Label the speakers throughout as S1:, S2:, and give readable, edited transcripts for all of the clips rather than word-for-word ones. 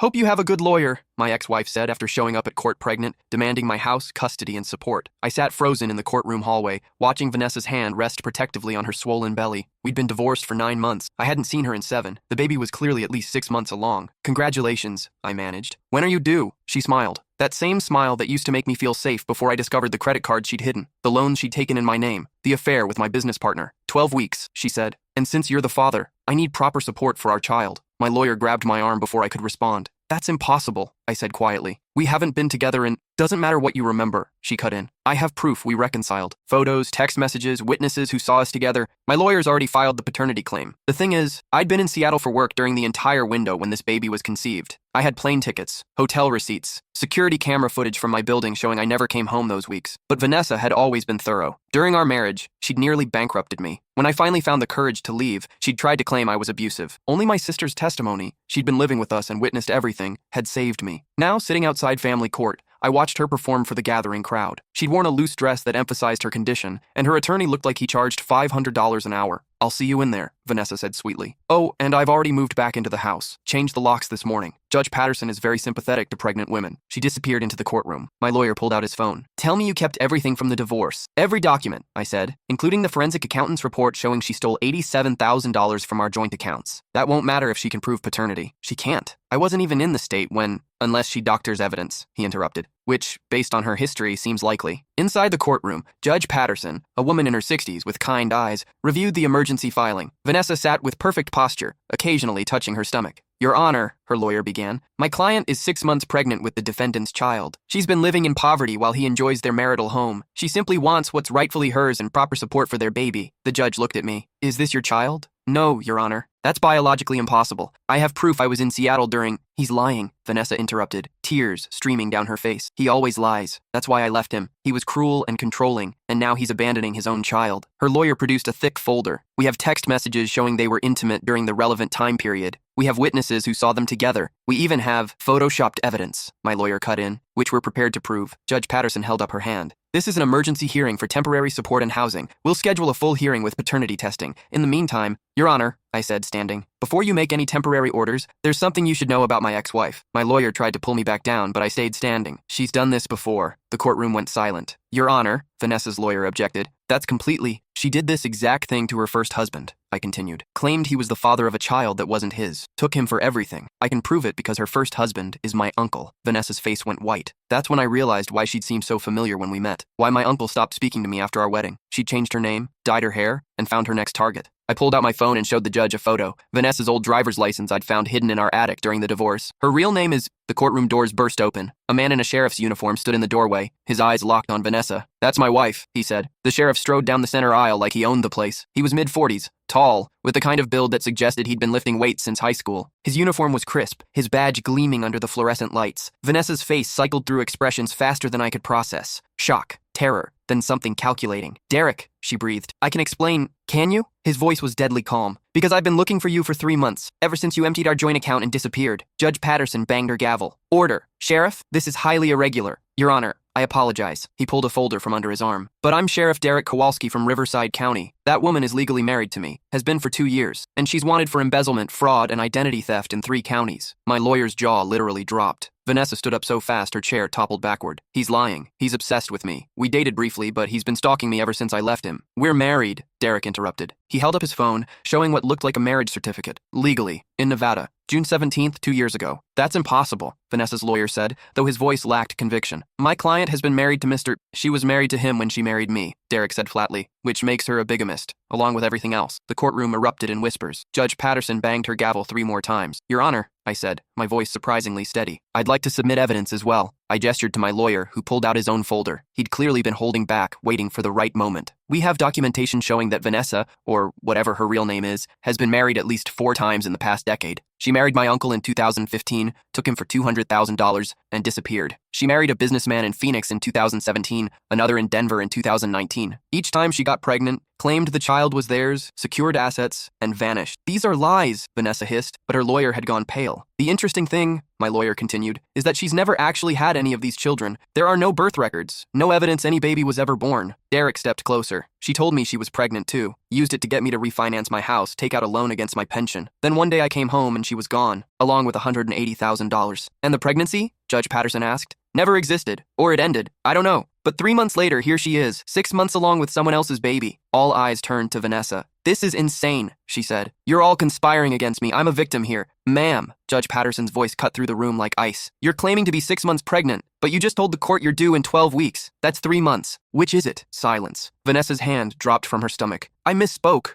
S1: Hope you have a good lawyer, my ex-wife said after showing up at court pregnant, demanding my house, custody, and support. I sat frozen in the courtroom hallway, watching Vanessa's hand rest protectively on her swollen belly. We'd been divorced for 9 months. I hadn't seen her in 7. The baby was clearly at least 6 months along. Congratulations, I managed. When are you due? She smiled. That same smile that used to make me feel safe before I discovered the credit cards she'd hidden, the loans she'd taken in my name, the affair with my business partner. 12 weeks, she said. And since you're the father, I need proper support for our child. My lawyer grabbed my arm before I could respond. That's impossible, I said quietly. We haven't been together in— Doesn't matter what you remember, she cut in. I have proof we reconciled. Photos, text messages, witnesses who saw us together. My lawyer's already filed the paternity claim. The thing is, I'd been in Seattle for work during the entire window when this baby was conceived. I had plane tickets, hotel receipts, security camera footage from my building showing I never came home those weeks. But Vanessa had always been thorough. During our marriage, she'd nearly bankrupted me. When I finally found the courage to leave, she'd tried to claim I was abusive. Only my sister's testimony, she'd been living with us and witnessed everything, had saved me. Now, sitting outside family court, I watched her perform for the gathering crowd. She'd worn a loose dress that emphasized her condition, and her attorney looked like he charged $500 an hour. I'll see you in there, Vanessa said sweetly. Oh, and I've already moved back into the house. Changed the locks this morning. Judge Patterson is very sympathetic to pregnant women. She disappeared into the courtroom. My lawyer pulled out his phone. Tell me you kept everything from the divorce. Every document, I said, including the forensic accountant's report showing she stole $87,000 from our joint accounts. That won't matter if she can prove paternity. She can't. I wasn't even in the state when— Unless she doctors evidence, he interrupted, which, based on her history, seems likely. Inside the courtroom, Judge Patterson, a woman in her 60s with kind eyes, reviewed the emergency filing. Vanessa sat with perfect posture, occasionally touching her stomach. Your Honor, her lawyer began, my client is 6 months pregnant with the defendant's child. She's been living in poverty while he enjoys their marital home. She simply wants what's rightfully hers and proper support for their baby. The judge looked at me. Is this your child? No, Your Honor. That's biologically impossible. I have proof I was in Seattle during— He's lying, Vanessa interrupted, tears streaming down her face. He always lies. That's why I left him. He was cruel and controlling, and now he's abandoning his own child. Her lawyer produced a thick folder. We have text messages showing they were intimate during the relevant time period. We have witnesses who saw them together. We even have photoshopped evidence, my lawyer cut in, which we're prepared to prove. Judge Patterson held up her hand. This is an emergency hearing for temporary support and housing. We'll schedule a full hearing with paternity testing. In the meantime— Your Honor, I said, standing, before you make any temporary orders, there's something you should know about my ex-wife. My lawyer tried to pull me back down, but I stayed standing. She's done this before. The courtroom went silent. Your Honor, Vanessa's lawyer objected. That's completely— She did this exact thing to her first husband, I continued. Claimed he was the father of a child that wasn't his. Took him for everything. I can prove it because her first husband is my uncle. Vanessa's face went white. That's when I realized why she'd seemed so familiar when we met. Why my uncle stopped speaking to me after our wedding. She'd changed her name, dyed her hair, and found her next target. I pulled out my phone and showed the judge a photo. Vanessa's old driver's license I'd found hidden in our attic during the divorce. Her real name is— The courtroom doors burst open. A man in a sheriff's uniform stood in the doorway, his eyes locked on Vanessa. That's my wife, he said. The sheriff strode down the center aisle like he owned the place. He was mid-40s, tall, with the kind of build that suggested he'd been lifting weights since high school. His uniform was crisp, his badge gleaming under the fluorescent lights. Vanessa's face cycled through expressions faster than I could process. Shock, terror, then something calculating. Derek, she breathed. I can explain— Can you? His voice was deadly calm. Because I've been looking for you for 3 months, ever since you emptied our joint account and disappeared. Judge Patterson banged her gavel. Order. Sheriff, this is highly irregular. Your Honor, I apologize. He pulled a folder from under his arm. But I'm Sheriff Derek Kowalski from Riverside County. That woman is legally married to me, has been for 2 years, and she's wanted for embezzlement, fraud, and identity theft in 3 counties. My lawyer's jaw literally dropped. Vanessa stood up so fast her chair toppled backward. He's lying. He's obsessed with me. We dated briefly, but he's been stalking me ever since I left him. We're married, Derek interrupted. He held up his phone, showing what looked like a marriage certificate. Legally, in Nevada. June 17th, 2 years ago. That's impossible, Vanessa's lawyer said, though his voice lacked conviction. My client has been married to Mr. She was married to him when she married me, Derek said flatly, which makes her a bigamist, along with everything else. The courtroom erupted in whispers. Judge Patterson banged her gavel 3 more times. Your Honor, I said, my voice surprisingly steady. I'd like to submit evidence as well. I gestured to my lawyer, who pulled out his own folder. He'd clearly been holding back, waiting for the right moment. We have documentation showing that Vanessa, or whatever her real name is, has been married at least 4 times in the past decade. She married my uncle in 2015, took him for $200,000, and disappeared. She married a businessman in Phoenix in 2017, another in Denver in 2019. Each time she got pregnant, claimed the child was theirs, secured assets, and vanished. These are lies, Vanessa hissed, but her lawyer had gone pale. The interesting thing, my lawyer continued, is that she's never actually had any of these children. There are no birth records, no evidence any baby was ever born. Derek stepped closer. She told me she was pregnant too, used it to get me to refinance my house, take out a loan against my pension. Then one day I came home and she was gone, along with $180,000. And the pregnancy? Judge Patterson asked. Never existed, or it ended, I don't know. But 3 months later, here she is, 6 months along with someone else's baby. All eyes turned to Vanessa. This is insane, she said. You're all conspiring against me. I'm a victim here. Ma'am, Judge Patterson's voice cut through the room like ice. You're claiming to be 6 months pregnant, but you just told the court you're due in 12 weeks. That's 3 months. Which is it? Silence. Vanessa's hand dropped from her stomach. I misspoke.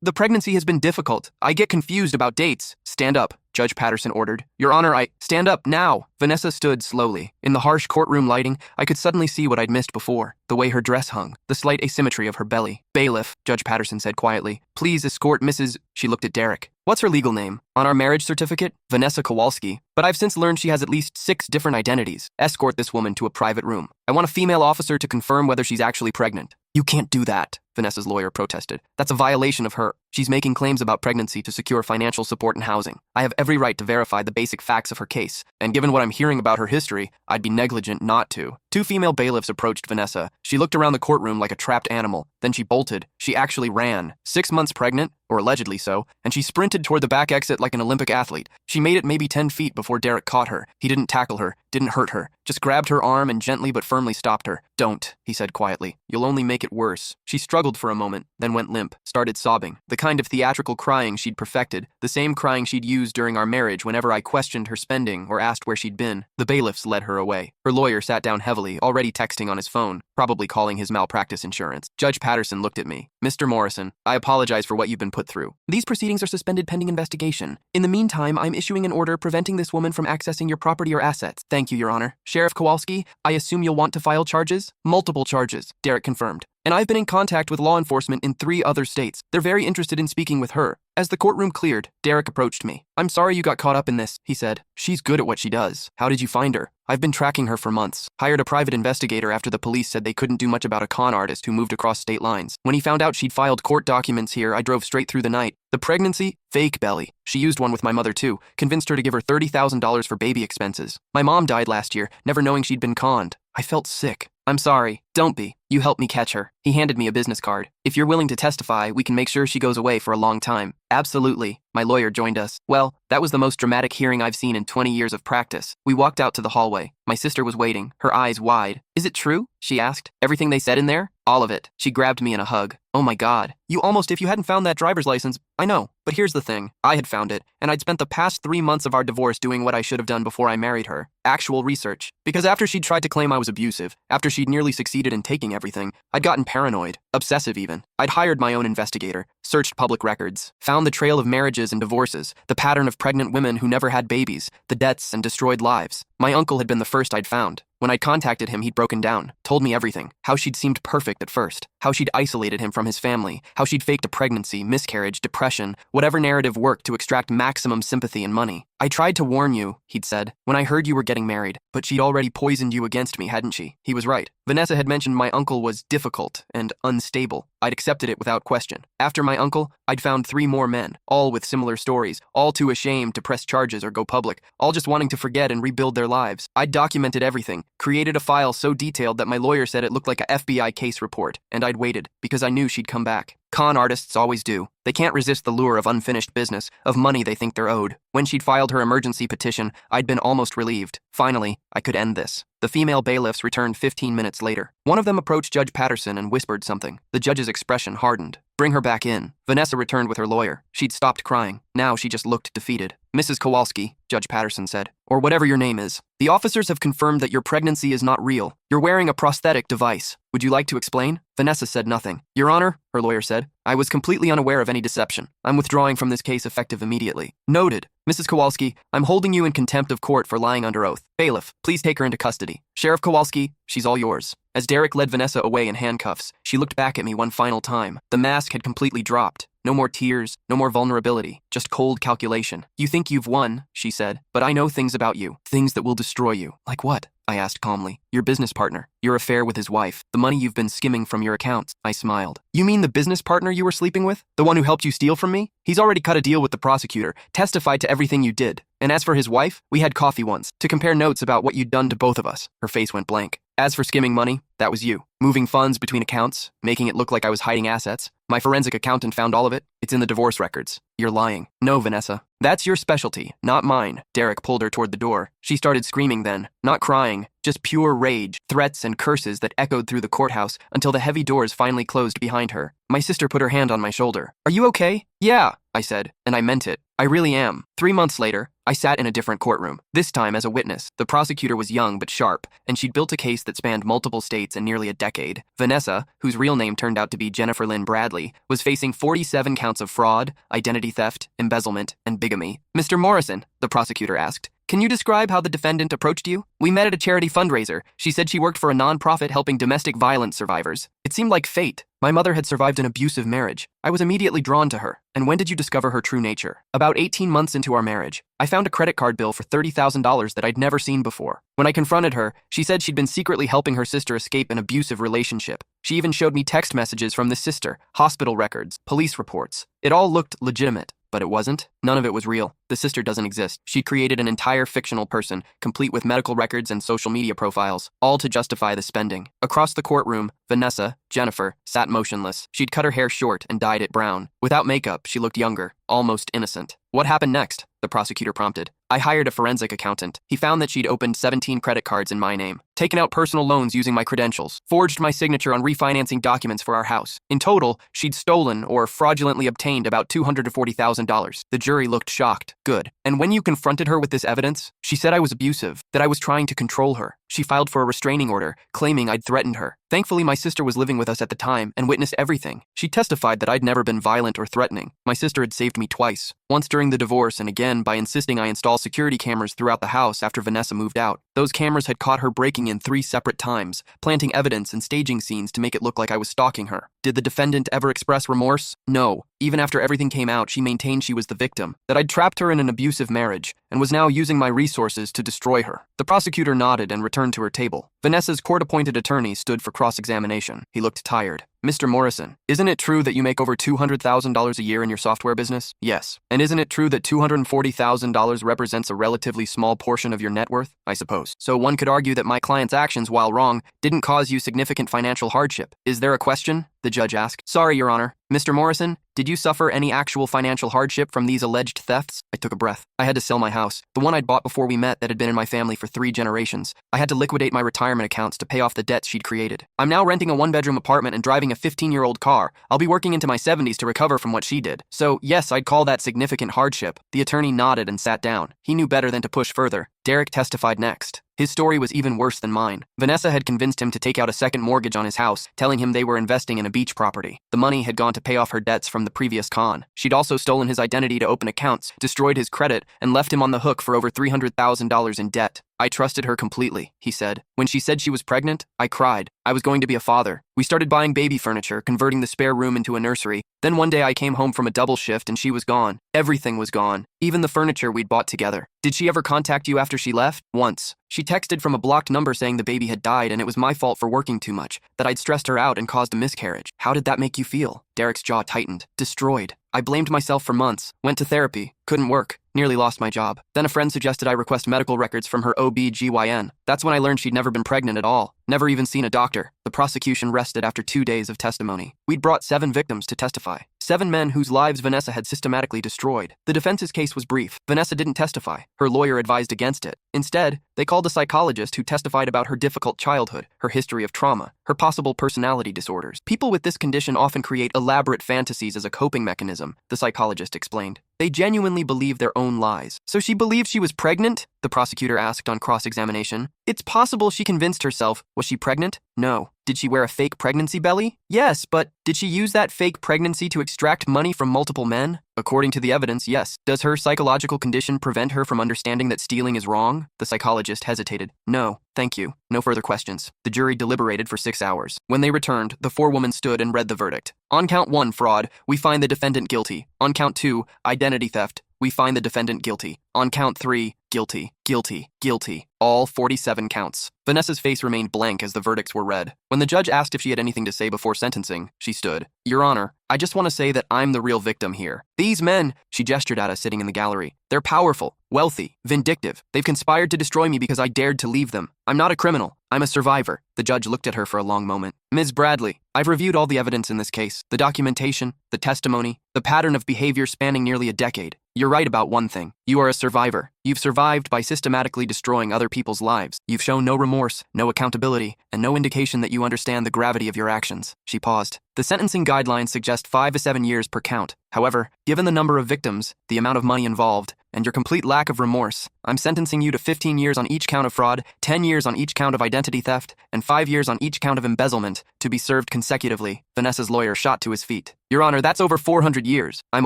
S1: The pregnancy has been difficult. I get confused about dates. Stand up, Judge Patterson ordered. Your Honor, stand up now. Vanessa stood slowly. In the harsh courtroom lighting, I could suddenly see what I'd missed before. The way her dress hung, the slight asymmetry of her belly. Bailiff, Judge Patterson said quietly, please escort Mrs. She looked at Derek. What's her legal name? On our marriage certificate, Vanessa Kowalski. But I've since learned she has at least 6 different identities. Escort this woman to a private room. I want a female officer to confirm whether she's actually pregnant. You can't do that, Vanessa's lawyer protested. That's a violation of her. She's making claims about pregnancy to secure financial support and housing. I have every right to verify the basic facts of her case, and given what I'm hearing about her history, I'd be negligent not to. 2 female bailiffs approached Vanessa. She looked around the courtroom like a trapped animal. Then she bolted. She actually ran. 6 months pregnant, or allegedly so, and she sprinted toward the back exit like an Olympic athlete. She made it maybe 10 feet before Derek caught her. He didn't tackle her, didn't hurt her, just grabbed her arm and gently but firmly stopped her. Don't, he said quietly. You'll only make it worse. She struggled for a moment, then went limp, started sobbing. The kind of theatrical crying she'd perfected, the same crying she'd used during our marriage whenever I questioned her spending or asked where she'd been. The bailiffs led her away. Her lawyer sat down heavily, already texting on his phone, probably calling his malpractice insurance. Judge Patterson looked at me. Mr. Morrison, I apologize for what you've been put through. These proceedings are suspended pending investigation. In the meantime, I'm issuing an order preventing this woman from accessing your property or assets. Thank you, Your Honor. Sheriff Kowalski, I assume you'll want to file charges? Multiple charges, Derek confirmed. And I've been in contact with law enforcement in 3 other states. They're very interested in speaking with her. As the courtroom cleared, Derek approached me. I'm sorry you got caught up in this, he said. She's good at what she does. How did you find her? I've been tracking her for months. Hired a private investigator after the police said they couldn't do much about a con artist who moved across state lines. When he found out she'd filed court documents here, I drove straight through the night. The pregnancy? Fake belly. She used one with my mother too. Convinced her to give her $30,000 for baby expenses. My mom died last year, never knowing she'd been conned. I felt sick. I'm sorry. Don't be. You helped me catch her. He handed me a business card. If you're willing to testify, we can make sure she goes away for a long time. Absolutely. My lawyer joined us. Well, that was the most dramatic hearing I've seen in 20 years of practice. We walked out to the hallway. My sister was waiting, her eyes wide. Is it true? She asked. Everything they said in there? All of it. She grabbed me in a hug. Oh my God. You almost, if you hadn't found that driver's license, I know. But here's the thing. I had found it, and I'd spent the past 3 months of our divorce doing what I should have done before I married her. Actual research. Because after she'd tried to claim I was abusive, after she'd nearly succeeded in taking everything, I'd gotten paranoid, obsessive even. I'd hired my own investigator, searched public records, found the trail of marriages and divorces, the pattern of pregnant women who never had babies, the deaths and destroyed lives. My uncle had been the first I'd found. When I'd contacted him, he'd broken down, told me everything, how she'd seemed perfect at first, how she'd isolated him from his family, how she'd faked a pregnancy, miscarriage, depression, whatever narrative worked to extract maximum sympathy and money. I tried to warn you, he'd said, when I heard you were getting married, but she'd already poisoned you against me, hadn't she? He was right. Vanessa had mentioned my uncle was difficult and unstable. I'd accepted it without question. After my uncle, I'd found 3 more men, all with similar stories, all too ashamed to press charges or go public, all just wanting to forget and rebuild their lives. I'd documented everything, created a file so detailed that my lawyer said it looked like a FBI case report, and I'd waited, because I knew she'd come back. Con artists always do. They can't resist the lure of unfinished business, of money they think they're owed. When she'd filed her emergency petition, I'd been almost relieved. Finally, I could end this. The female bailiffs returned 15 minutes later. One of them approached Judge Patterson and whispered something. The judge's expression hardened. Bring her back in. Vanessa returned with her lawyer. She'd stopped crying. Now she just looked defeated. Mrs. Kowalski, Judge Patterson said, or whatever your name is, the officers have confirmed that your pregnancy is not real. You're wearing a prosthetic device. Would you like to explain? Vanessa said nothing. Your Honor, her lawyer said, I was completely unaware of any deception. I'm withdrawing from this case effective immediately. Noted. Mrs. Kowalski, I'm holding you in contempt of court for lying under oath. Bailiff, please take her into custody. Sheriff Kowalski, she's all yours. As Derek led Vanessa away in handcuffs, she looked back at me one final time. The mask had completely dropped. No more tears, no more vulnerability, just cold calculation. You think you've won, she said, but I know things about you, things that will destroy you. Like what? I asked calmly. Your business partner, your affair with his wife, the money you've been skimming from your accounts. I smiled. You mean the business partner you were sleeping with? The one who helped you steal from me? He's already cut a deal with the prosecutor, testified to everything you did. And as for his wife, we had coffee once to compare notes about what you'd done to both of us. Her face went blank. As for skimming money, that was you. Moving funds between accounts, making it look like I was hiding assets. My forensic accountant found all of it. It's in the divorce records. You're lying. No, Vanessa. That's your specialty, not mine. Derek pulled her toward the door. She started screaming then, not crying, just pure rage, threats and curses that echoed through the courthouse until the heavy doors finally closed behind her. My sister put her hand on my shoulder. Are you okay? Yeah, I said, and I meant it. I really am. 3 months later, I sat in a different courtroom, this time as a witness. The prosecutor was young but sharp, and she'd built a case that spanned multiple states and nearly a decade. Vanessa, whose real name turned out to be Jennifer Lynn Bradley, was facing 47 counts of fraud, identity theft, embezzlement, and bigamy. Mr. Morrison, the prosecutor asked, can you describe how the defendant approached you? We met at a charity fundraiser. She said she worked for a nonprofit helping domestic violence survivors. It seemed like fate. My mother had survived an abusive marriage. I was immediately drawn to her. And when did you discover her true nature? About 18 months into our marriage. I found a credit card bill for $30,000 that I'd never seen before. When I confronted her, she said she'd been secretly helping her sister escape an abusive relationship. She even showed me text messages from the sister, hospital records, police reports. It all looked legitimate. But it wasn't. None of it was real. The sister doesn't exist. She created an entire fictional person, complete with medical records and social media profiles, all to justify the spending. Across the courtroom, Vanessa, Jennifer, sat motionless. She'd cut her hair short and dyed it brown. Without makeup, she looked younger, almost innocent. What happened next? The prosecutor prompted. I hired a forensic accountant. He found that she'd opened 17 credit cards in my name, taken out personal loans using my credentials, forged my signature on refinancing documents for our house. In total, she'd stolen or fraudulently obtained about $240,000. The jury looked shocked. Good. And when you confronted her with this evidence, she said I was abusive, that I was trying to control her. She filed for a restraining order, claiming I'd threatened her. Thankfully, my sister was living with us at the time and witnessed everything. She testified that I'd never been violent or threatening. My sister had saved me twice, once during the divorce and again by insisting I install security cameras throughout the house after Vanessa moved out. Those cameras had caught her breaking in 3 separate times, planting evidence and staging scenes to make it look like I was stalking her. Did the defendant ever express remorse? No. Even after everything came out, she maintained she was the victim, that I'd trapped her in an abusive marriage, and was now using my resources to destroy her. The prosecutor nodded and returned to her table. Vanessa's court-appointed attorney stood for cross-examination. He looked tired. Mr. Morrison, isn't it true that you make over $200,000 a year in your software business? Yes. And isn't it true that $240,000 represents a relatively small portion of your net worth? I suppose. So one could argue that my client's actions, while wrong, didn't cause you significant financial hardship. Is there a question? The judge asked. Sorry, Your Honor. Mr. Morrison, did you suffer any actual financial hardship from these alleged thefts? I took a breath. I had to sell my house, the one I'd bought before we met that had been in my family for 3 generations. I had to liquidate my retirement accounts to pay off the debts she'd created. I'm now renting a 1-bedroom apartment and driving a 15-year-old car. I'll be working into my 70s to recover from what she did. So, yes, I'd call that significant hardship. The attorney nodded and sat down. He knew better than to push further. Derek testified next. His story was even worse than mine. Vanessa had convinced him to take out a second mortgage on his house, telling him they were investing in a beach property. The money had gone to pay off her debts from the previous con. She'd also stolen his identity to open accounts, destroyed his credit, and left him on the hook for over $300,000 in debt. I trusted her completely, he said. When she said she was pregnant, I cried. I was going to be a father. We started buying baby furniture, converting the spare room into a nursery. Then one day I came home from a double shift and she was gone. Everything was gone, even the furniture we'd bought together. Did she ever contact you after she left? Once. She texted from a blocked number saying the baby had died and it was my fault for working too much, that I'd stressed her out and caused a miscarriage. How did that make you feel? Derek's jaw tightened. Destroyed. I blamed myself for months, went to therapy, couldn't work, nearly lost my job. Then a friend suggested I request medical records from her OB/GYN. That's when I learned she'd never been pregnant at all, never even seen a doctor. The prosecution rested after 2 days of testimony. We'd brought 7 victims to testify. 7 men whose lives Vanessa had systematically destroyed. The defense's case was brief. Vanessa didn't testify. Her lawyer advised against it. Instead, they called a psychologist who testified about her difficult childhood, her history of trauma, her possible personality disorders. People with this condition often create elaborate fantasies as a coping mechanism, the psychologist explained. They genuinely believe their own lies. So she believed she was pregnant? The prosecutor asked on cross-examination. It's possible she convinced herself. Was she pregnant? No. Did she wear a fake pregnancy belly? Yes, but did she use that fake pregnancy to extract money from multiple men? According to the evidence, yes. Does her psychological condition prevent her from understanding that stealing is wrong? The psychologist hesitated. No, thank you. No further questions. The jury deliberated for 6 hours. When they returned, the 4 women stood and read the verdict. On count 1, fraud, we find the defendant guilty. On count 2, identity theft, we find the defendant guilty. On count 3, Guilty, guilty, guilty. All 47 counts. Vanessa's face remained blank as the verdicts were read. When the judge asked if she had anything to say before sentencing, she stood. Your Honor, I just want to say that I'm the real victim here. These men, she gestured at us sitting in the gallery, they're powerful, wealthy, vindictive. They've conspired to destroy me because I dared to leave them. I'm not a criminal. I'm a survivor. The judge looked at her for a long moment. Ms. Bradley, I've reviewed all the evidence in this case, the documentation, the testimony, the pattern of behavior spanning nearly a decade. You're right about one thing. You are a survivor. You've survived by systematically destroying other people's lives. You've shown no remorse, no accountability, and no indication that you understand the gravity of your actions. She paused. The sentencing guidelines suggest 5 to 7 years per count. However, given the number of victims, the amount of money involved, and your complete lack of remorse, I'm sentencing you to 15 years on each count of fraud, 10 years on each count of identity theft, and 5 years on each count of embezzlement, to be served consecutively. Vanessa's lawyer shot to his feet. Your Honor, that's over 400 years. I'm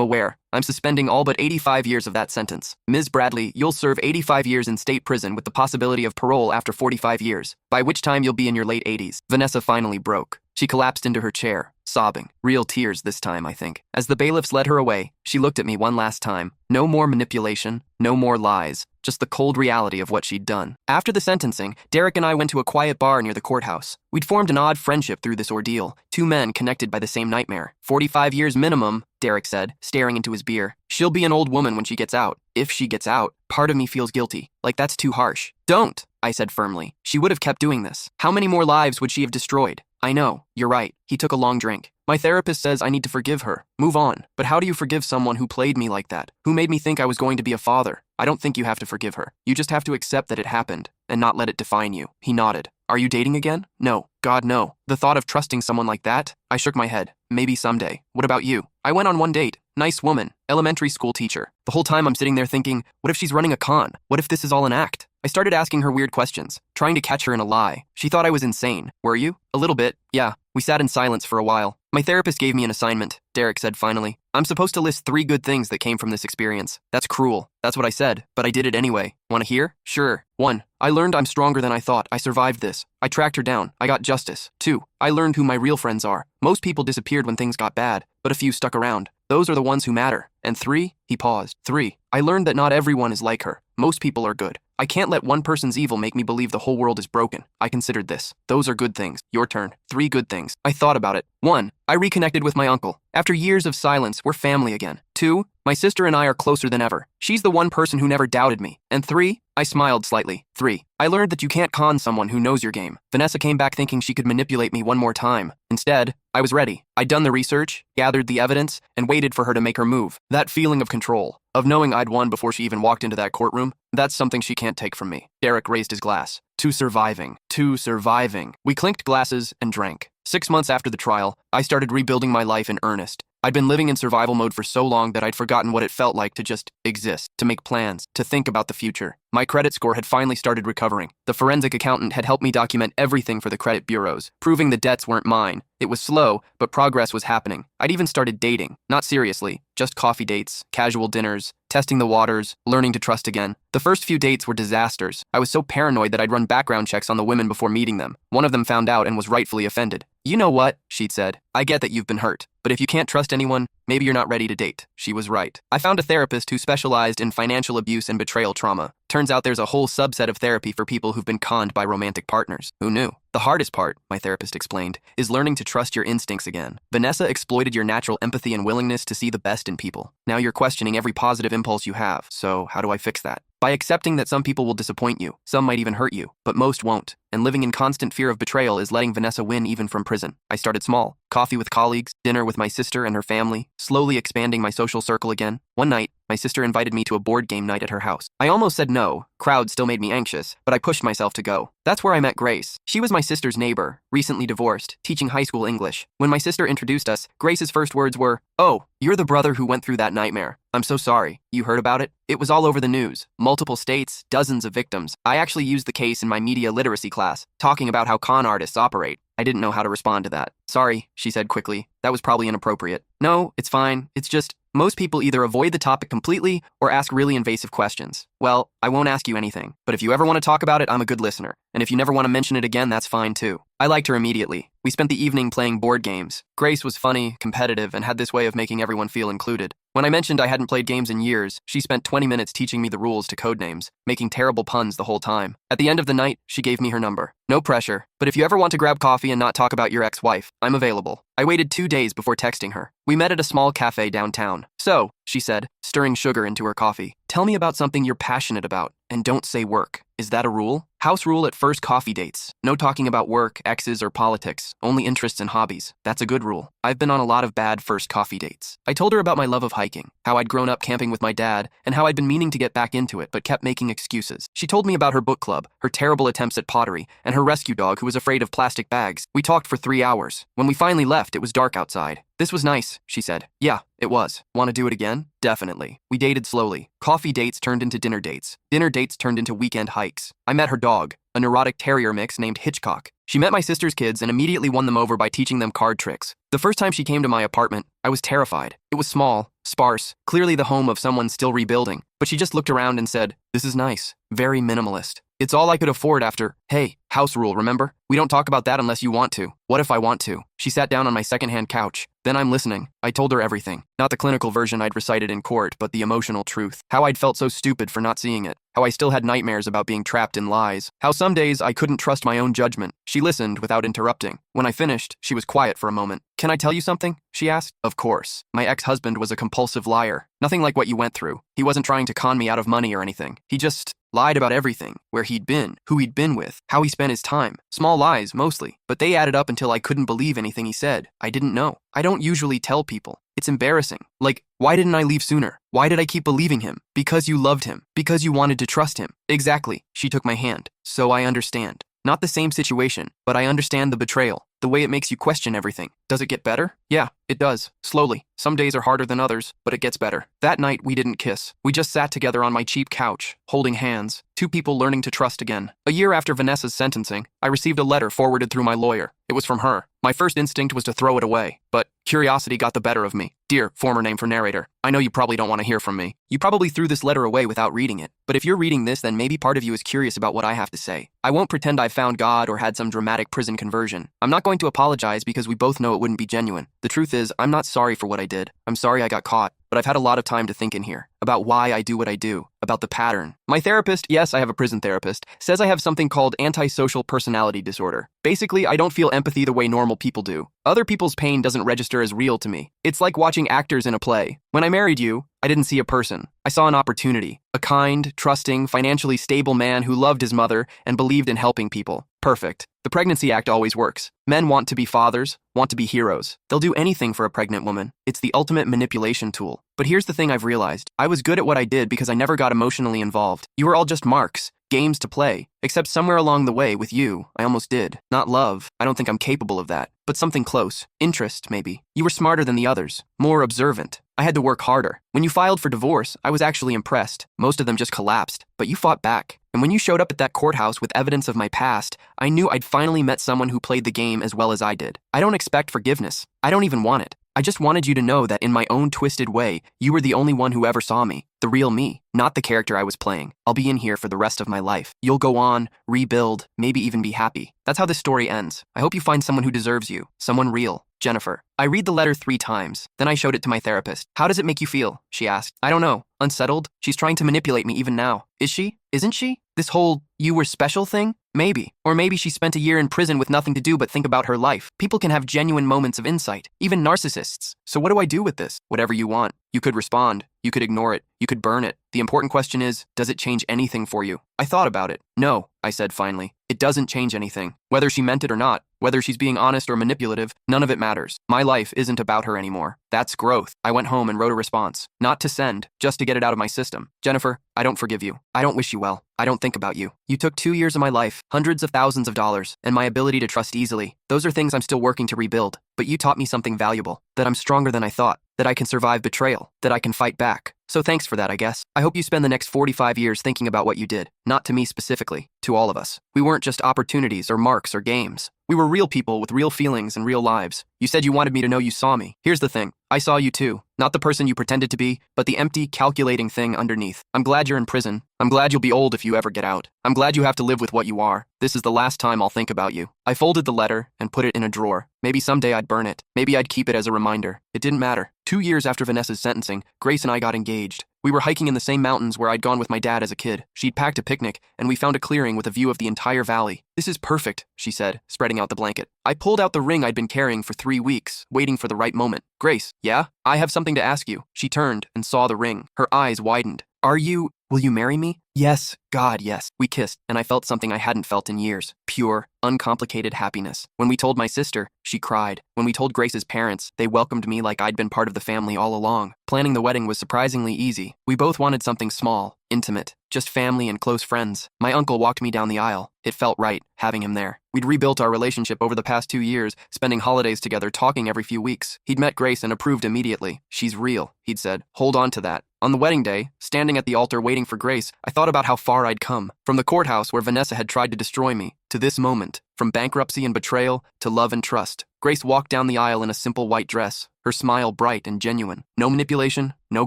S1: aware. I'm suspending all but 85 years of that sentence. Ms. Bradley, you'll serve 85 years in state prison with the possibility of parole after 45 years, by which time you'll be in your late 80s. Vanessa finally broke. She collapsed into her chair, sobbing. Real tears this time, I think. As the bailiffs led her away, she looked at me one last time. No more manipulation, no more lies, just the cold reality of what she'd done. After the sentencing, Derek and I went to a quiet bar near the courthouse. We'd formed an odd friendship through this ordeal, 2 men connected by the same nightmare. 45 years minimum, Derek said, staring into his beer. She'll be an old woman when she gets out. If she gets out, part of me feels guilty. Like that's too harsh. Don't, I said firmly. She would have kept doing this. How many more lives would she have destroyed? I know, you're right. He took a long drink. My therapist says I need to forgive her. Move on. But how do you forgive someone who played me like that? Who made me think I was going to be a father? I don't think you have to forgive her. You just have to accept that it happened, and not let it define you. He nodded. Are you dating again? No. God, no. The thought of trusting someone like that? I shook my head. Maybe someday. What about you? I went on one date. Nice woman. Elementary school teacher. The whole time I'm sitting there thinking, what if she's running a con? What if this is all an act? I started asking her weird questions, trying to catch her in a lie. She thought I was insane. Were you? A little bit. Yeah. We sat in silence for a while. My therapist gave me an assignment, Derek said finally. I'm supposed to list 3 good things that came from this experience. That's cruel. That's what I said, but I did it anyway. Want to hear? Sure. 1. I learned I'm stronger than I thought. I survived this. I tracked her down. I got justice. 2. I learned who my real friends are. Most people disappeared when things got bad, but a few stuck around. Those are the ones who matter. And 3, he paused. 3, I learned that not everyone is like her. Most people are good. I can't let one person's evil make me believe the whole world is broken. I considered this. Those are good things. Your turn. 3 good things. I thought about it. 1, I reconnected with my uncle. After years of silence, we're family again. 2, my sister and I are closer than ever. She's the one person who never doubted me. And 3, I smiled slightly. 3, I learned that you can't con someone who knows your game. Vanessa came back thinking she could manipulate me one more time. Instead, I was ready. I'd done the research, gathered the evidence, and waited for her to make her move. That feeling of control, of knowing I'd won before she even walked into that courtroom, that's something she can't take from me. Derek raised his glass. To surviving. To surviving. We clinked glasses and drank. 6 months after the trial, I started rebuilding my life in earnest. I'd been living in survival mode for so long that I'd forgotten what it felt like to just exist, to make plans, to think about the future. My credit score had finally started recovering. The forensic accountant had helped me document everything for the credit bureaus, proving the debts weren't mine. It was slow, but progress was happening. I'd even started dating. Not seriously, just coffee dates, casual dinners, testing the waters, learning to trust again. The first few dates were disasters. I was so paranoid that I'd run background checks on the women before meeting them. One of them found out and was rightfully offended. You know what? She'd said. I get that you've been hurt, but if you can't trust anyone, maybe you're not ready to date. She was right. I found a therapist who specialized in financial abuse and betrayal trauma. Turns out there's a whole subset of therapy for people who've been conned by romantic partners. Who knew? The hardest part, my therapist explained, is learning to trust your instincts again. Vanessa exploited your natural empathy and willingness to see the best in people. Now you're questioning every positive impulse you have. So how do I fix that? By accepting that some people will disappoint you, some might even hurt you, but most won't. And living in constant fear of betrayal is letting Vanessa win even from prison. I started small. Coffee with colleagues, dinner with my sister and her family, slowly expanding my social circle again. One night, my sister invited me to a board game night at her house. I almost said no. Crowds still made me anxious, but I pushed myself to go. That's where I met Grace. She was my sister's neighbor, recently divorced, teaching high school English. When my sister introduced us, Grace's first words were, "Oh, you're the brother who went through that nightmare. I'm so sorry. You heard about it? It was all over the news. Multiple states, dozens of victims. I actually used the case in my media literacy class, talking about how con artists operate. I didn't know how to respond to that. Sorry, she said quickly. That was probably inappropriate. No, it's fine. It's just, most people either avoid the topic completely or ask really invasive questions. Well, I won't ask you anything, but if you ever want to talk about it, I'm a good listener. And if you never want to mention it again, that's fine too. I liked her immediately. We spent the evening playing board games. Grace was funny, competitive, and had this way of making everyone feel included. When I mentioned I hadn't played games in years, she spent 20 minutes teaching me the rules to codenames, making terrible puns the whole time. At the end of the night, she gave me her number. No pressure, but if you ever want to grab coffee and not talk about your ex-wife, I'm available. I waited 2 days before texting her. We met at a small cafe downtown. So, she said, stirring sugar into her coffee, tell me about something you're passionate about, and don't say work. Is that a rule? House rule at first coffee dates. No talking about work, exes, or politics. Only interests and hobbies. That's a good rule. I've been on a lot of bad first coffee dates. I told her about my love of hiking, how I'd grown up camping with my dad, and how I'd been meaning to get back into it but kept making excuses. She told me about her book club, her terrible attempts at pottery, and her rescue dog who was afraid of plastic bags. We talked for 3 hours. When we finally left, it was dark outside. This was nice, she said. Yeah, it was. Want to do it again? Definitely. We dated slowly. Coffee dates turned into dinner dates. Dinner dates turned into weekend hikes. I met her dog, a neurotic terrier mix named Hitchcock. She met my sister's kids and immediately won them over by teaching them card tricks. The first time she came to my apartment, I was terrified. It was small, sparse, clearly the home of someone still rebuilding, but she just looked around and said, "This is nice. Very minimalist." It's all I could afford after, hey, house rule, remember? We don't talk about that unless you want to. What if I want to? She sat down on my secondhand couch. Then I'm listening. I told her everything. Not the clinical version I'd recited in court, but the emotional truth. How I'd felt so stupid for not seeing it. How I still had nightmares about being trapped in lies. How some days I couldn't trust my own judgment. She listened without interrupting. When I finished, she was quiet for a moment. Can I tell you something? She asked. Of course. My ex-husband was a compulsive liar. Nothing like what you went through. He wasn't trying to con me out of money or anything. He just lied about everything. Where he'd been, who he'd been with, how he spent his time. Small lies, mostly. But they added up until I couldn't believe anything he said. I didn't know. I don't usually tell people. It's embarrassing. Like, why didn't I leave sooner? Why did I keep believing him? Because you loved him. Because you wanted to trust him. Exactly. She took my hand. So I understand. Not the same situation, but I understand the betrayal. The way it makes you question everything. Does it get better? Yeah, it does. Slowly. Some days are harder than others, but it gets better. That night, we didn't kiss. We just sat together on my cheap couch, holding hands. Two people learning to trust again. A year after Vanessa's sentencing, I received a letter forwarded through my lawyer. It was from her. My first instinct was to throw it away, but curiosity got the better of me. Dear, former name for narrator, I know you probably don't want to hear from me. You probably threw this letter away without reading it, but if you're reading this, then maybe part of you is curious about what I have to say. I won't pretend I've found God or had some dramatic prison conversion. I'm not going to apologize because we both know it wouldn't be genuine. The truth is, I'm not sorry for what I did. I'm sorry I got caught, but I've had a lot of time to think in here about why I do what I do, about the pattern. My therapist, yes, I have a prison therapist, says I have something called antisocial personality disorder. Basically, I don't feel empathy the way normal people do. Other people's pain doesn't register as real to me. It's like watching actors in a play. When I married you, I didn't see a person. I saw an opportunity. A kind, trusting, financially stable man who loved his mother and believed in helping people. Perfect. The Pregnancy Act always works. Men want to be fathers, want to be heroes. They'll do anything for a pregnant woman. It's the ultimate manipulation tool. But here's the thing I've realized. I was good at what I did because I never got emotionally involved. You were all just marks, games to play. Except somewhere along the way, with you, I almost did. Not love. I don't think I'm capable of that. But something close. Interest, maybe. You were smarter than the others. More observant. I had to work harder. When you filed for divorce, I was actually impressed. Most of them just collapsed. But you fought back. And when you showed up at that courthouse with evidence of my past, I knew I'd finally met someone who played the game as well as I did. I don't expect forgiveness. I don't even want it. I just wanted you to know that in my own twisted way, you were the only one who ever saw me. The real me, not the character I was playing. I'll be in here for the rest of my life. You'll go on, rebuild, maybe even be happy. That's how this story ends. I hope you find someone who deserves you. Someone real. Jennifer. I read the letter 3 times. Then I showed it to my therapist. How does it make you feel? She asked. I don't know. Unsettled? She's trying to manipulate me even now. Is she? Isn't she? This whole you were special thing? Maybe. Or maybe she spent a year in prison with nothing to do but think about her life. People can have genuine moments of insight, even narcissists. So what do I do with this? Whatever you want. You could respond. You could ignore it. You could burn it. The important question is, does it change anything for you? I thought about it. No, I said finally. It doesn't change anything. Whether she meant it or not, whether she's being honest or manipulative, none of it matters. My life isn't about her anymore. That's growth. I went home and wrote a response. Not to send, just to get it out of my system. Jennifer, I don't forgive you. I don't wish you well. I don't think about you. You took 2 years of my life, hundreds of thousands of dollars, and my ability to trust easily. Those are things I'm still working to rebuild. But you taught me something valuable, that I'm stronger than I thought, that I can survive betrayal, that I can fight back. So thanks for that, I guess. I hope you spend the next 45 years thinking about what you did, not to me specifically, to all of us. We weren't just opportunities or marks or games. We were real people with real feelings and real lives. You said you wanted me to know you saw me. Here's the thing. I saw you too. Not the person you pretended to be, but the empty, calculating thing underneath. I'm glad you're in prison. I'm glad you'll be old if you ever get out. I'm glad you have to live with what you are. This is the last time I'll think about you. I folded the letter and put it in a drawer. Maybe someday I'd burn it. Maybe I'd keep it as a reminder. It didn't matter. 2 years after Vanessa's sentencing, Grace and I got engaged. We were hiking in the same mountains where I'd gone with my dad as a kid. She'd packed a picnic, and we found a clearing with a view of the entire valley. This is perfect, she said, spreading out the blanket. I pulled out the ring I'd been carrying for 3 weeks, waiting for the right moment. Grace, yeah? I have something to ask you. She turned and saw the ring. Her eyes widened. Will you marry me? Yes, God, yes. We kissed, and I felt something I hadn't felt in years. Pure, uncomplicated happiness. When we told my sister, she cried. When we told Grace's parents, they welcomed me like I'd been part of the family all along. Planning the wedding was surprisingly easy. We both wanted something small, intimate, just family and close friends. My uncle walked me down the aisle. It felt right, having him there. We'd rebuilt our relationship over the past 2 years, spending holidays together, talking every few weeks. He'd met Grace and approved immediately. She's real, he'd said. Hold on to that. On the wedding day, standing at the altar waiting for Grace, I thought about how far I'd come. From the courthouse where Vanessa had tried to destroy me, to this moment. From bankruptcy and betrayal, to love and trust. Grace walked down the aisle in a simple white dress, her smile bright and genuine. No manipulation, no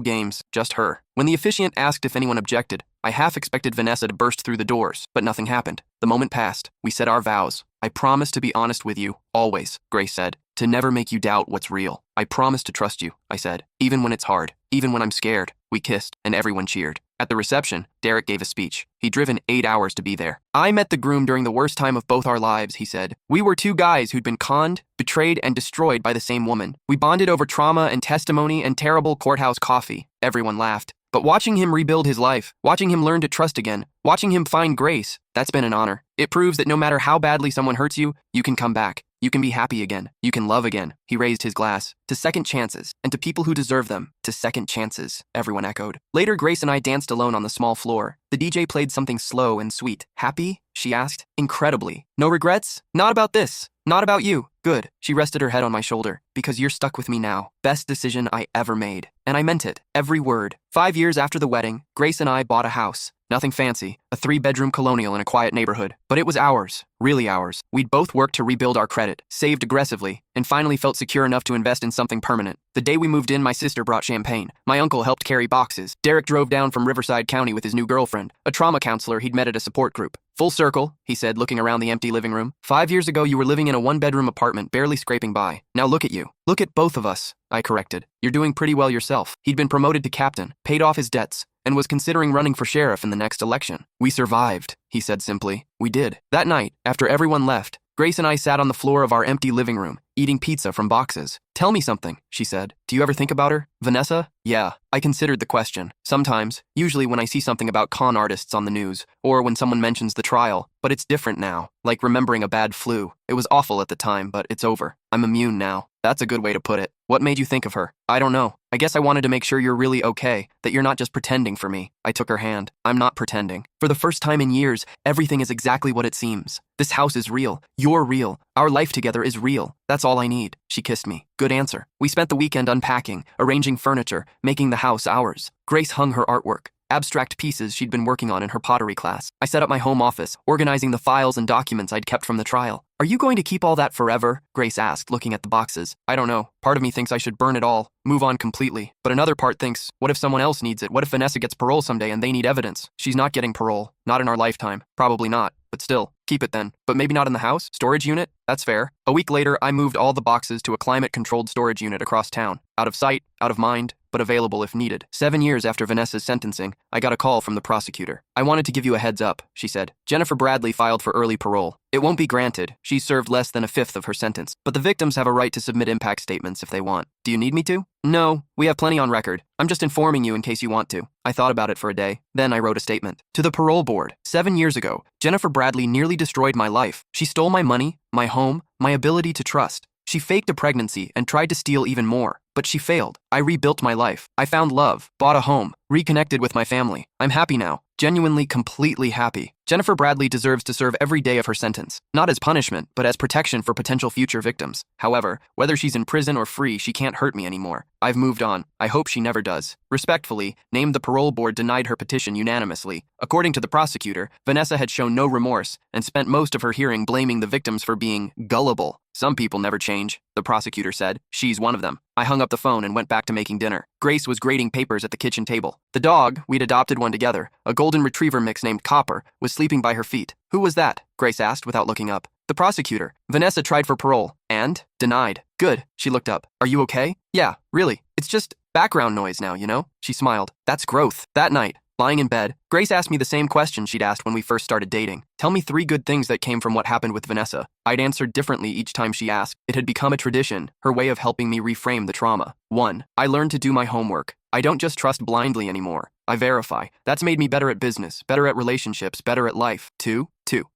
S1: games, just her. When the officiant asked if anyone objected, I half expected Vanessa to burst through the doors, but nothing happened. The moment passed. We said our vows. I promise to be honest with you, always, Grace said. To never make you doubt what's real. I promise to trust you, I said. Even when it's hard. Even when I'm scared. We kissed, and everyone cheered. At the reception, Derek gave a speech. He'd driven 8 hours to be there. I met the groom during the worst time of both our lives, he said. We were 2 guys who'd been conned, betrayed, and destroyed by the same woman. We bonded over trauma and testimony and terrible courthouse coffee. Everyone laughed. But watching him rebuild his life, watching him learn to trust again, watching him find Grace, that's been an honor. It proves that no matter how badly someone hurts you, you can come back. You can be happy again. You can love again. He raised his glass. To second chances, and to people who deserve them. To second chances, everyone echoed. Later, Grace and I danced alone on the small floor. The DJ played something slow and sweet. Happy? She asked. Incredibly. No regrets? Not about this. Not about you. Good. She rested her head on my shoulder. Because you're stuck with me now. Best decision I ever made. And I meant it. Every word. 5 years after the wedding, Grace and I bought a house. Nothing fancy, a 3-bedroom colonial in a quiet neighborhood. But it was ours, really ours. We'd both worked to rebuild our credit, saved aggressively, and finally felt secure enough to invest in something permanent. The day we moved in, my sister brought champagne. My uncle helped carry boxes. Derek drove down from Riverside County with his new girlfriend, a trauma counselor he'd met at a support group. Full circle, he said, looking around the empty living room. 5 years ago, you were living in a 1-bedroom apartment, barely scraping by. Now look at you. Look at both of us, I corrected. You're doing pretty well yourself. He'd been promoted to captain, paid off his debts, and was considering running for sheriff in the next election. We survived, he said simply. We did. That night, after everyone left, Grace and I sat on the floor of our empty living room, eating pizza from boxes. Tell me something, she said. Do you ever think about her? Vanessa? Yeah, I considered the question. Sometimes, usually when I see something about con artists on the news, or when someone mentions the trial, but it's different now, like remembering a bad flu. It was awful at the time, but it's over. I'm immune now. That's a good way to put it. What made you think of her? I don't know. I guess I wanted to make sure you're really okay, that you're not just pretending for me. I took her hand. I'm not pretending. For the first time in years, everything is exactly what it seems. This house is real. You're real. Our life together is real. That's all I need. She kissed me. Good answer. We spent the weekend unpacking, arranging furniture, making the house ours. Grace hung her artwork. Abstract pieces she'd been working on in her pottery class. I set up my home office, organizing the files and documents I'd kept from the trial. Are you going to keep all that forever? Grace asked, looking at the boxes. I don't know. Part of me thinks I should burn it all, move on completely. But another part thinks, what if someone else needs it? What if Vanessa gets parole someday and they need evidence? She's not getting parole. Not in our lifetime. Probably not. But still, keep it then. But maybe not in the house? Storage unit? That's fair. A week later, I moved all the boxes to a climate-controlled storage unit across town. Out of sight, out of mind, but available if needed. 7 years after Vanessa's sentencing, I got a call from the prosecutor. I wanted to give you a heads up, she said. Jennifer Bradley filed for early parole. It won't be granted. She's served less than 1/5 of her sentence. But the victims have a right to submit impact statements if they want. Do you need me to? No, we have plenty on record. I'm just informing you in case you want to. I thought about it for a day. Then I wrote a statement. To the parole board, 7 years ago, Jennifer Bradley nearly destroyed my life. She stole my money, my home, my ability to trust. She faked a pregnancy and tried to steal even more, but she failed. I rebuilt my life. I found love, bought a home, reconnected with my family. I'm happy now. Genuinely, completely happy. Jennifer Bradley deserves to serve every day of her sentence, not as punishment, but as protection for potential future victims. However, whether she's in prison or free, she can't hurt me anymore. I've moved on. I hope she never does. Respectfully, named the parole board denied her petition unanimously. According to the prosecutor, Vanessa had shown no remorse and spent most of her hearing blaming the victims for being gullible. Some people never change, the prosecutor said. She's one of them. I hung up the phone and went back to making dinner. Grace was grading papers at the kitchen table. The dog, we'd adopted one together, a golden retriever mix named Copper, was sleeping by her feet. Who was that? Grace asked without looking up. The prosecutor. Vanessa tried for parole. And? Denied. Good. She looked up. Are you okay? Yeah, really. It's just background noise now, you know? She smiled. That's growth. That night, lying in bed, Grace asked me the same question she'd asked when we first started dating. Tell me 3 good things that came from what happened with Vanessa. I'd answered differently each time she asked. It had become a tradition, her way of helping me reframe the trauma. 1. I learned to do my homework. I don't just trust blindly anymore. I verify. That's made me better at business, better at relationships, better at life. 2.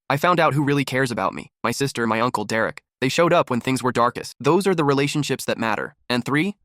S1: I found out who really cares about me. My sister, my uncle, Derek. They showed up when things were darkest. Those are the relationships that matter. And 3,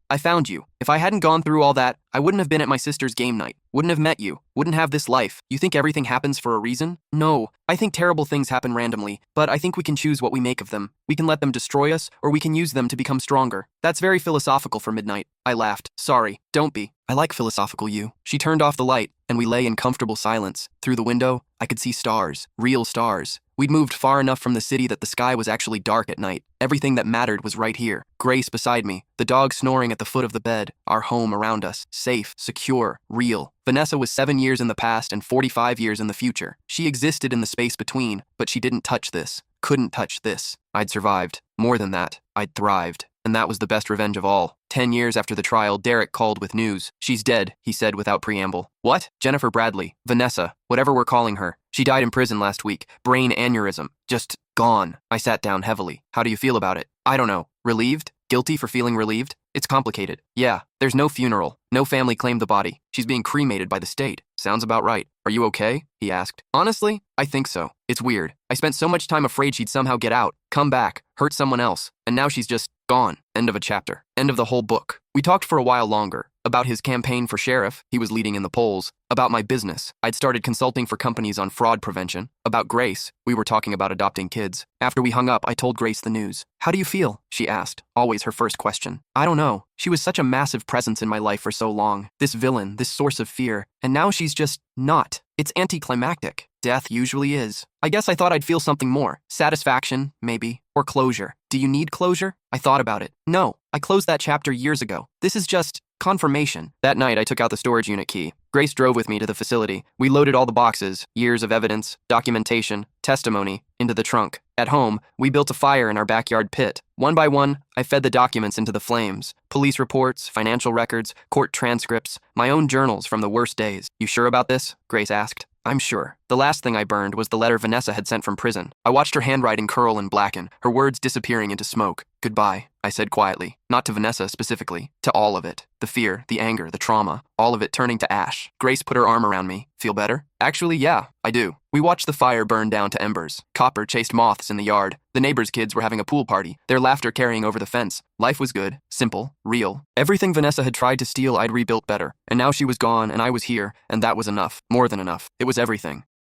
S1: I found you. If I hadn't gone through all that, I wouldn't have been at my sister's game night. Wouldn't have met you. Wouldn't have this life. You think everything happens for a reason? No. I think terrible things happen randomly, but I think we can choose what we make of them. We can let them destroy us, or we can use them to become stronger. That's very philosophical for midnight. I laughed. Sorry, don't be. I like philosophical you. She turned off the light, and we lay in comfortable silence. Through the window, I could see stars. Real stars. We'd moved far enough from the city that the sky was actually dark at night. Everything that mattered was right here. Grace beside me, the dog snoring at the foot of the bed, our home around us, safe, secure, real. Vanessa was 7 years in the past and 45 years in the future. She existed in the space between, but she didn't touch this. Couldn't touch this. I'd survived. More than that, I'd thrived. And that was the best revenge of all. 10 years after the trial, Derek called with news. She's dead, he said without preamble. What? Jennifer Bradley. Vanessa. Whatever we're calling her. She died in prison last week. Brain aneurysm. Just gone. I sat down heavily. How do you feel about it? I don't know. Relieved? Guilty for feeling relieved? It's complicated. Yeah, there's no funeral. No family claimed the body. She's being cremated by the state. Sounds about right. Are you okay? He asked. Honestly, I think so. It's weird. I spent so much time afraid she'd somehow get out, come back, hurt someone else, and now she's just gone. End of a chapter. End of the whole book. We talked for a while longer. About his campaign for sheriff, he was leading in the polls. About my business, I'd started consulting for companies on fraud prevention. About Grace, we were talking about adopting kids. After we hung up, I told Grace the news. How do you feel? She asked, always her first question. I don't know. She was such a massive presence in my life for so long. This villain, this source of fear, and now she's just not. It's anticlimactic. Death usually is. I guess I thought I'd feel something more. Satisfaction, maybe. Or closure. Do you need closure? I thought about it. No, I closed that chapter years ago. This is just confirmation. That night, I took out the storage unit key. Grace drove with me to the facility. We loaded all the boxes, years of evidence, documentation, testimony, into the trunk. At home, we built a fire in our backyard pit. One by one, I fed the documents into the flames. Police reports, financial records, court transcripts, my own journals from the worst days. You sure about this? Grace asked. I'm sure. The last thing I burned was the letter Vanessa had sent from prison. I watched her handwriting curl and blacken, her words disappearing into smoke. Goodbye, I said quietly. Not to Vanessa specifically, to all of it. The fear, the anger, the trauma, all of it turning to ash. Grace put her arm around me. Feel better? Actually, yeah, I do. We watched the fire burn down to embers. Copper chased moths in the yard. The neighbors' kids were having a pool party, their laughter carrying over the fence. Life was good, simple, real. Everything Vanessa had tried to steal, I'd rebuilt better. And now she was gone, and I was here, and that was enough. More than enough. It was everything.